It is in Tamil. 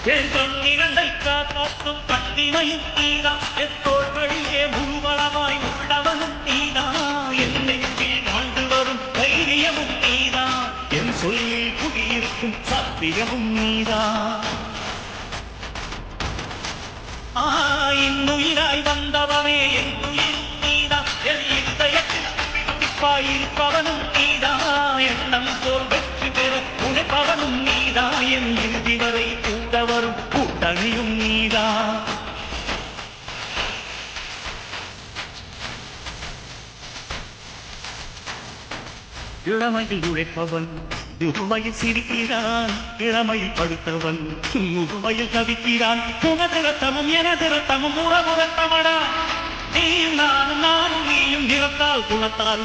என்றும் நிகழ்ந்தை காக்கும் பட்டிமையும் நீதான் என் தோள்களிலே முழுவளமாய் உள்ளவனும் நீதான் என் நெஞ்சில் வாழ்ந்து வரும் தைரியமும் நீதான் என் சொல்லில் குடியிருக்கும் சத்தியமும் நீதான் இன்னுயிராய் வந்தவனே என் உயிர் நீதான் என் இதயத்தில் இருப்பவனும் நீதான் எண்ணம் போல் வெற்றி பெற உழைப்பவனும் நீதான் என் இறுதி வரை கூட வரும் கூட்டணியும் நீதான் இளமையில் உழைப்பவன் முதுமையில் சிரிக்கிறான் இளமையில் படுத்தவன் முதுமையில் தவிக்கிறான் முகதிரத்தமும் எனதிரத்தமும் உறவுரத்தமடா நீயும் நானும் நீயும் நிறத்தால் குணத்தால்